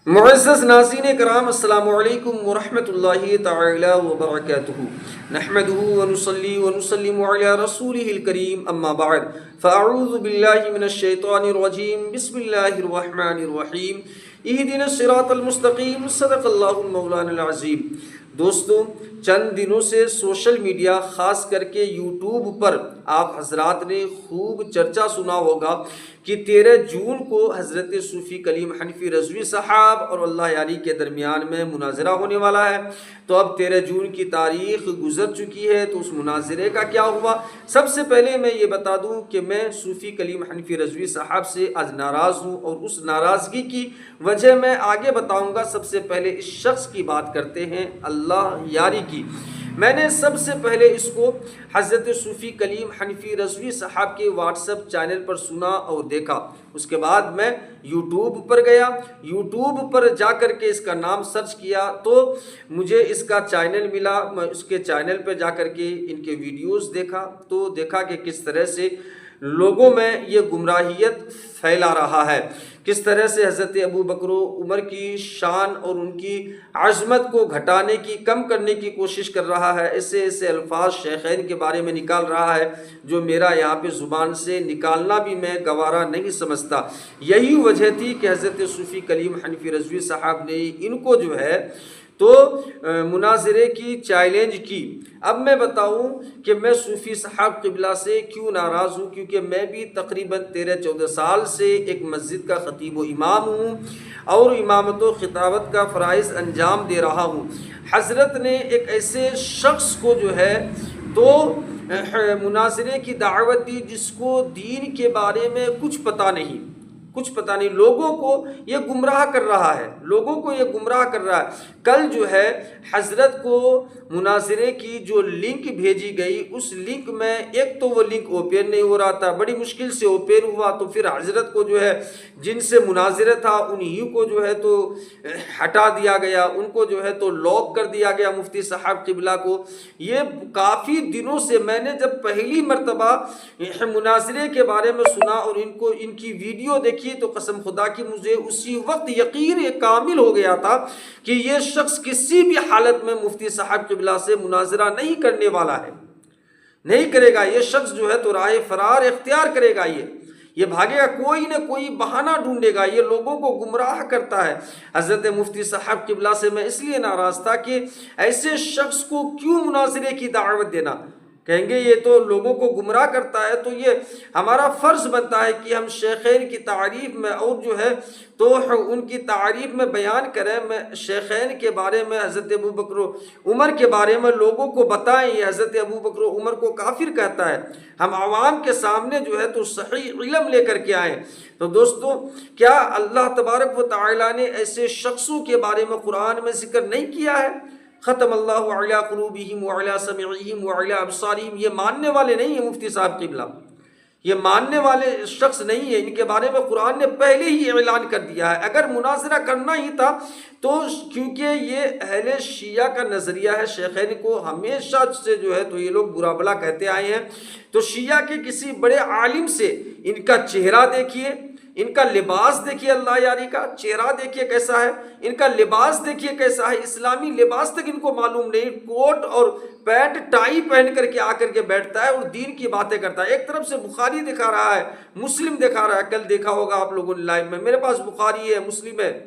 معزز ناظرین کرام، السلام علیکم ورحمۃ اللہ تعالی وبرکاتہ۔ نحمده ونصلي ونسلم علی رسولہ الکریم، اما بعد فاعوذ باللہ من الشیطان الرجیم، بسم اللہ الرحمن الرحیم، اہدنا الصراط المستقیم، صدق اللہ المولانا العظیم۔ دوستو، چند دنوں سے سوشل میڈیا خاص کر کے یوٹیوب پر آپ حضرات نے خوب چرچا سنا ہوگا کہ 13 جون کو حضرت صوفی کلیم حنفی رضوی صاحب اور اللہ یاری کے درمیان میں مناظرہ ہونے والا ہے۔ تو اب 13 جون کی تاریخ گزر چکی ہے، تو اس مناظرے کا کیا ہوا؟ سب سے پہلے میں یہ بتا دوں کہ میں صوفی کلیم حنفی رضوی صاحب سے آج ناراض ہوں، اور اس ناراضگی کی وجہ میں آگے بتاؤں گا۔ سب سے پہلے اس شخص کی بات کرتے ہیں، اللہ یاری کی۔ میں نے سب سے پہلے اس کو حضرت صوفی کلیم حنفی رضوی صاحب کے واٹس ایپ چینل پر سنا اور دیکھا۔ اس کے بعد میں یوٹیوب پر گیا، یوٹیوب پر جا کر کے اس کا نام سرچ کیا تو مجھے اس کا چینل ملا۔ میں اس کے چینل پہ جا کر کے ان کے ویڈیوز دیکھا تو دیکھا کہ کس طرح سے لوگوں میں یہ گمراہیت پھیلا رہا ہے، کس طرح سے حضرت ابو بکر و عمر کی شان اور ان کی عظمت کو گھٹانے کی، کم کرنے کی کوشش کر رہا ہے۔ ایسے ایسے الفاظ شیخین کے بارے میں نکال رہا ہے جو میرا یہاں پہ زبان سے نکالنا بھی میں گوارا نہیں سمجھتا۔ یہی وجہ تھی کہ حضرت صوفی کلیم حنفی رضوی صاحب نے ان کو جو ہے تو مناظرے کی چیلنج کی۔ اب میں بتاؤں کہ میں صوفی صاحب قبلہ سے کیوں ناراض ہوں، کیونکہ میں بھی تقریباً 13-14 سال سے ایک مسجد کا خطیب و امام ہوں اور امامت و خطابت کا فرائض انجام دے رہا ہوں۔ حضرت نے ایک ایسے شخص کو جو ہے تو مناظرے کی دعوت دی جس کو دین کے بارے میں کچھ پتہ نہیں، لوگوں کو یہ گمراہ کر رہا ہے، کل جو ہے حضرت کو مناظرے کی جو لنک بھیجی گئی، اس لنک میں ایک تو وہ لنک اوپن نہیں ہو رہا تھا، بڑی مشکل سے اوپن ہوا تو پھر حضرت کو جو ہے جن سے مناظرہ تھا انہی کو جو ہے تو ہٹا دیا گیا، ان کو جو ہے تو لاک کر دیا گیا، مفتی صاحب قبلہ کو۔ یہ کافی دنوں سے میں نے جب پہلی مرتبہ مناظرے کے بارے میں سنا اور ان کی ویڈیو دیکھی تو قسم خدا کی مجھے اسی وقت یقین کامل ہو گیا تھا کہ یہ شخص کسی بھی حالت میں مفتی صاحب قبلہ سے مناظرہ نہیں کرنے والا ہے، نہیں کرے گا۔ یہ شخص جو ہے تو راہ فرار اختیار کرے گا، یہ بھاگے گا، کوئی نہ کوئی بہانہ ڈھونڈے گا، یہ لوگوں کو گمراہ کرتا ہے۔ حضرت مفتی صاحب قبلہ سے میں اس لیے ناراض تھا کہ ایسے شخص کو کیوں مناظرے کی دعوت دینا؟ کہیں گے یہ تو لوگوں کو گمراہ کرتا ہے، تو یہ ہمارا فرض بنتا ہے کہ ہم شیخین کی تعریف میں اور جو ہے تو ان کی تعریف میں بیان کریں، میں شیخین کے بارے میں، حضرت ابو بکر عمر کے بارے میں لوگوں کو بتائیں۔ یہ حضرت ابو بکر عمر کو کافر کہتا ہے، ہم عوام کے سامنے جو ہے تو صحیح علم لے کر کے آئیں۔ تو دوستو، کیا اللہ تبارک و تعالیٰ نے ایسے شخصوں کے بارے میں قرآن میں ذکر نہیں کیا ہے؟ ختم اللہ علی قلوبہم وعلی سمعہم وعلی ابصارہم۔ یہ ماننے والے نہیں ہیں مفتی صاحب قبلہ، یہ ماننے والے شخص نہیں ہیں، ان کے بارے میں قرآن نے پہلے ہی اعلان کر دیا ہے۔ اگر مناظرہ کرنا ہی تھا تو کیونکہ یہ اہل شیعہ کا نظریہ ہے، شیخین کو ہمیشہ سے جو ہے تو یہ لوگ برا بھلا کہتے آئے ہیں، تو شیعہ کے کسی بڑے عالم سے ان کا چہرہ دیکھیے، ان کا لباس دیکھیے، اللہ یاری کا چہرہ دیکھیے کیسا ہے، ان کا لباس دیکھیے کیسا ہے، اسلامی لباس تک ان کو معلوم نہیں، کوٹ اور پینٹ ٹائی پہن کر کے آ کر کے بیٹھتا ہے اور دین کی باتیں کرتا ہے۔ ایک طرف سے بخاری دکھا رہا ہے، مسلم دکھا رہا ہے، کل دیکھا ہوگا آپ لوگوں نے لائیو میں، میرے پاس بخاری ہے، مسلم ہے۔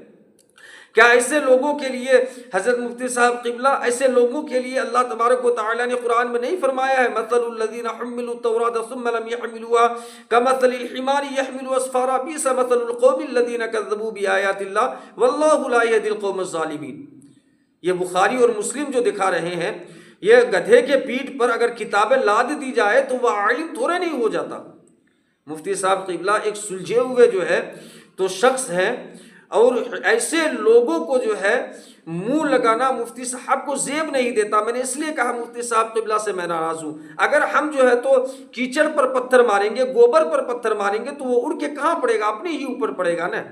کیا ایسے لوگوں کے لیے حضرت مفتی صاحب قبلہ، ایسے لوگوں کے لیے اللہ تبارک و تعالیٰ نے قرآن میں نہیں فرمایا ہے مثل الذین حملوا التوراۃ ثم لم يحملوها كمثل الحمار يحمل اسفارا بئس مثل القوم الذین كذبوا بآیات اللہ واللہ لا يهدی القوم الظالمین۔ یہ بخاری اور مسلم جو دکھا رہے ہیں، یہ گدھے کے پیٹھ پر اگر کتابیں لاد دی جائے تو وہ عالم تھوڑے نہیں ہو جاتا۔ مفتی صاحب قبلہ ایک سلجھے ہوئے جو ہے تو شخص ہیں، اور ایسے لوگوں کو جو ہے منہ لگانا مفتی صاحب کو زیب نہیں دیتا۔ میں نے اس لیے کہا مفتی صاحب قبلہ سے میں ناراض ہوں۔ اگر ہم جو ہے تو کیچڑ پر پتھر ماریں گے، گوبر پر پتھر ماریں گے تو وہ اڑ کے کہاں پڑے گا؟ اپنے ہی اوپر پڑے گا نا۔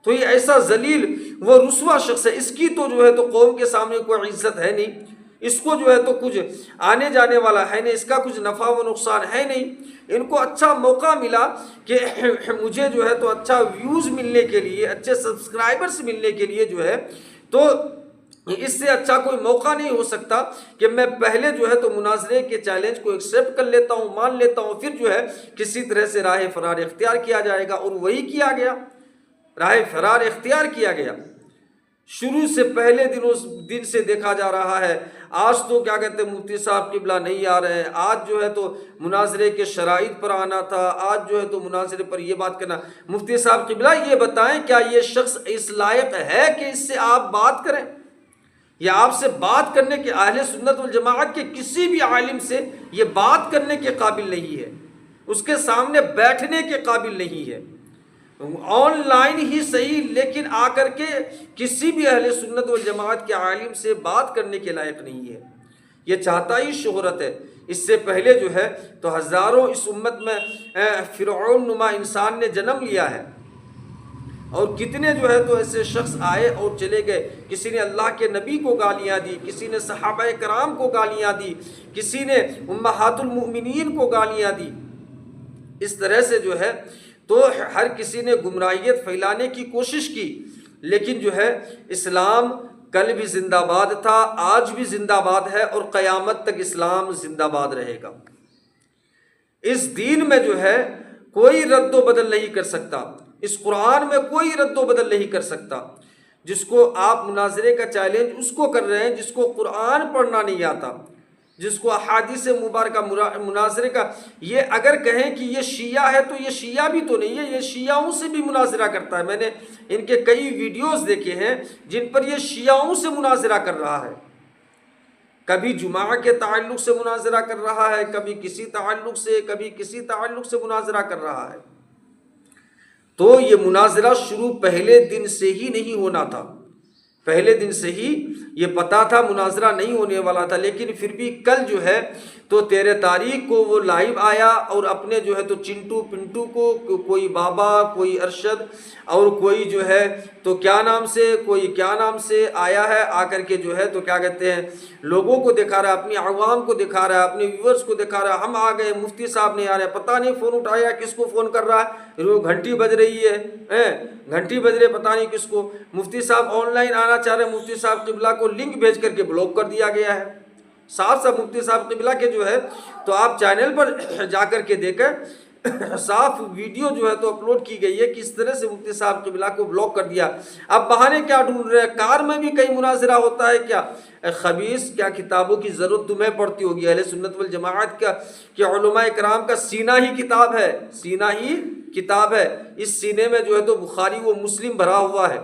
تو یہ ایسا ذلیل وہ رسوا شخص ہے، اس کی تو جو ہے تو قوم کے سامنے کوئی عزت ہے نہیں۔ اس کو جو ہے تو کچھ آنے جانے والا ہے نہیں، اس کا کچھ نفع و نقصان ہے نہیں، ان کو اچھا موقع ملا کہ مجھے جو ہے تو اچھا ویوز ملنے کے لیے، اچھے سبسکرائبرز ملنے کے لیے جو ہے تو اس سے اچھا کوئی موقع نہیں ہو سکتا کہ میں پہلے جو ہے تو مناظرے کے چیلنج کو ایکسیپٹ کر لیتا ہوں، مان لیتا ہوں، پھر جو ہے کسی طرح سے راہ فرار اختیار کیا جائے گا، اور وہی کیا گیا، راہ فرار اختیار کیا گیا۔ شروع سے پہلے دن سے دیکھا جا رہا ہے، آج تو کیا کہتے ہیں مفتی صاحب قبلہ نہیں آ رہے ہیں، آج جو ہے تو مناظرے کے شرائط پر آنا تھا، آج جو ہے تو مناظرے پر یہ بات کرنا۔ مفتی صاحب قبلہ یہ بتائیں کیا یہ شخص اس لائق ہے کہ اس سے آپ بات کریں، یا آپ سے بات کرنے کے، اہل سنت والجماعت کے کسی بھی عالم سے یہ بات کرنے کے قابل نہیں ہے، اس کے سامنے بیٹھنے کے قابل نہیں ہے، آن لائن ہی صحیح لیکن آ کر کے کسی بھی اہل سنت والجماعت کے عالم سے بات کرنے کے لائق نہیں ہے، یہ چاہتا ہی شہرت ہے۔ اس سے پہلے جو ہے تو ہزاروں اس امت میں فرعون نما انسان نے جنم لیا ہے، اور کتنے جو ہے تو ایسے شخص آئے اور چلے گئے، کسی نے اللہ کے نبی کو گالیاں دی، کسی نے صحابہ کرام کو گالیاں دی، کسی نے امہات المؤمنین کو گالیاں دی، اس طرح سے جو ہے تو ہر کسی نے گمراہیت پھیلانے کی کوشش کی، لیکن جو ہے اسلام کل بھی زندہ باد تھا، آج بھی زندہ باد ہے، اور قیامت تک اسلام زندہ باد رہے گا۔ اس دین میں جو ہے کوئی رد و بدل نہیں کر سکتا، اس قرآن میں کوئی رد و بدل نہیں کر سکتا۔ جس کو آپ مناظرے کا چیلنج اس کو کر رہے ہیں جس کو قرآن پڑھنا نہیں آتا، جس کو احادیث مبارکہ مناظرے کا، یہ اگر کہیں کہ یہ شیعہ ہے تو یہ شیعہ بھی تو نہیں ہے، یہ شیعوں سے بھی مناظرہ کرتا ہے۔ میں نے ان کے کئی ویڈیوز دیکھے ہیں جن پر یہ شیعوں سے مناظرہ کر رہا ہے، کبھی جمعہ کے تعلق سے مناظرہ کر رہا ہے، کبھی کسی تعلق سے، کبھی کسی تعلق سے مناظرہ کر رہا ہے۔ تو یہ مناظرہ شروع پہلے دن سے ہی نہیں ہونا تھا، پہلے دن سے ہی یہ پتا تھا مناظرہ نہیں ہونے والا تھا، لیکن پھر بھی کل جو ہے تو 13 تاریخ کو وہ لائیو آیا اور اپنے جو ہے تو چنٹو پنٹو کو، کوئی بابا، کوئی ارشد، اور کوئی جو ہے تو کیا نام سے، کوئی کیا نام سے آیا ہے، آ کر کے جو ہے تو کیا کہتے ہیں لوگوں کو دکھا رہا ہے، اپنی عوام کو دکھا رہا ہے، اپنے ویورز کو دکھا رہا ہے، ہم آ گئے، مفتی صاحب نہیں آ رہے، پتہ نہیں فون اٹھایا کس کو فون کر رہا ہے، وہ گھنٹی بج رہی ہے، گھنٹی بج رہے پتہ نہیں کس کو، مفتی صاحب آن لائن آنا چاہ رہے ہیں، مفتی صاحب قبلہ کو لنک بھیج کر کے بلاک کر دیا گیا ہے۔ صاف صاف مفتی صاحب قبلہ کے جو ہے تو آپ چینل پر جا کر کے دیکھیں، صاف ویڈیو جو ہے تو اپلوڈ کی گئی ہے کہ اس طرح سے مفتی صاحب قبلہ کو بلاک کر دیا۔ اب بہانے کیا ڈھونڈ رہے ہیں؟ کار میں بھی کئی مناظرہ ہوتا ہے کیا؟ خبیث، کیا کتابوں کی ضرورت تمہیں پڑتی ہوگی؟ اہل سنت والجماعت کا کہ علماء کرام کا سینہ ہی کتاب ہے، سینہ ہی کتاب ہے، اس سینے میں جو ہے تو بخاری و مسلم بھرا ہوا ہے۔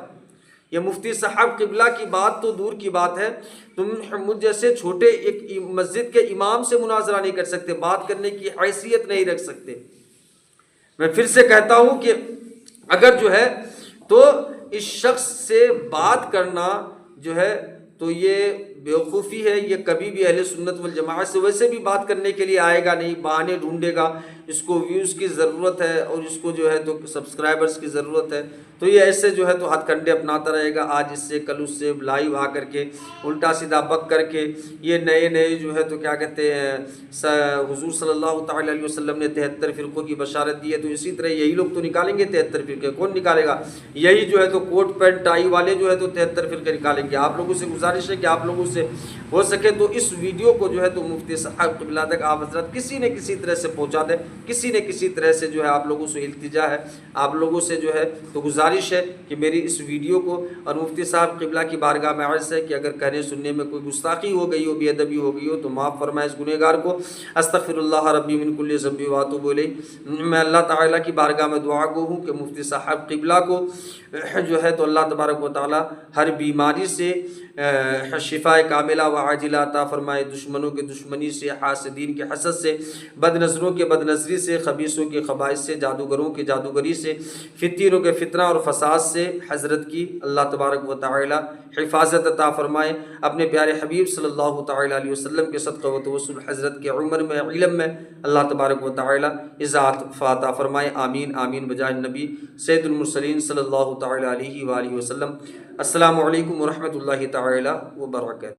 یہ مفتی صاحب قبلہ کی بات تو دور کی بات ہے، تم مجھ جیسے چھوٹے ایک مسجد کے امام سے مناظرہ نہیں کر سکتے، بات کرنے کی حیثیت نہیں رکھ سکتے۔ میں پھر سے کہتا ہوں کہ اگر جو ہے تو اس شخص سے بات کرنا جو ہے تو یہ بیوقوفی ہے، یہ کبھی بھی اہل سنت والجماعت سے ویسے بھی بات کرنے کے لیے آئے گا نہیں، بہانے ڈھونڈے گا، اس کو ویوز کی ضرورت ہے اور اس کو جو ہے تو سبسکرائبرز کی ضرورت ہے، تو یہ ایسے جو ہے تو ہتھ کنڈے اپناتا رہے گا، آج اس سے کل اس سے لائیو آ کر کے الٹا سیدھا بک کر کے یہ نئے جو ہے تو کیا کہتے ہیں حضور صلی اللہ تعالی علیہ وسلم نے 73 فرقوں کی بشارت دی ہے، تو اسی طرح یہی لوگ تو نکالیں گے 73 فرقے، کون نکالے گا؟ یہی جو ہے تو کوٹ پینٹ ٹائی والے جو ہے تو 73 فرقے نکالیں گے۔ آپ لوگوں سے گزارش ہے کہ آپ لوگوں سے ہو سکے تو اس ویڈیو کو جو ہے تو مفتی صاحب قبلہ تک آپ حضرت کسی نہ کسی طرح سے پہنچا دیں، کسی نہ کسی طرح سے جو ہے آپ لوگوں سے التجا ہے، آپ لوگوں سے جو ہے تو گزارش ہے کہ میری اس ویڈیو کو، اور مفتی صاحب قبلہ کی بارگاہ میں عرض ہے کہ اگر کہنے سننے میں کوئی گستاخی ہو گئی ہو، بے ادبی ہو گئی ہو تو معاف فرمائے اس گنہگار کو۔ استغفر اللہ ربی من کل ذنب واتوب الیہ۔ میں اللہ تعالیٰ کی بارگاہ میں دعا گو ہوں کہ مفتی صاحب قبلہ کو جو ہے تو اللہ تبارک و تعالیٰ ہر بیماری سے شفا کاملہ و عاجلہ عطا فرمائے، دشمنوں کے دشمنی سے، حاسدین کے حسد سے، بد نظروں کے بد نظری سے، خبیثوں کے خبائث سے، جادوگروں کے جادوگری سے، فتنوں کے فتنہ اور فساد سے حضرت کی اللہ تبارک و تعالی حفاظت عطا فرمائے۔ اپنے پیارے حبیب صلی اللہ تعالی علیہ وسلم کے صدقہ و توسل حضرت کے عمر میں، علم میں اللہ تبارک و تعالی عزت عطا فرمائے۔ آمین آمین بجائے نبی سید المرسلین صلی اللہ تعالی علیہ وآلہ وسلم۔ السلام علیکم ورحمۃ اللہ تعالی وبرکاتہ۔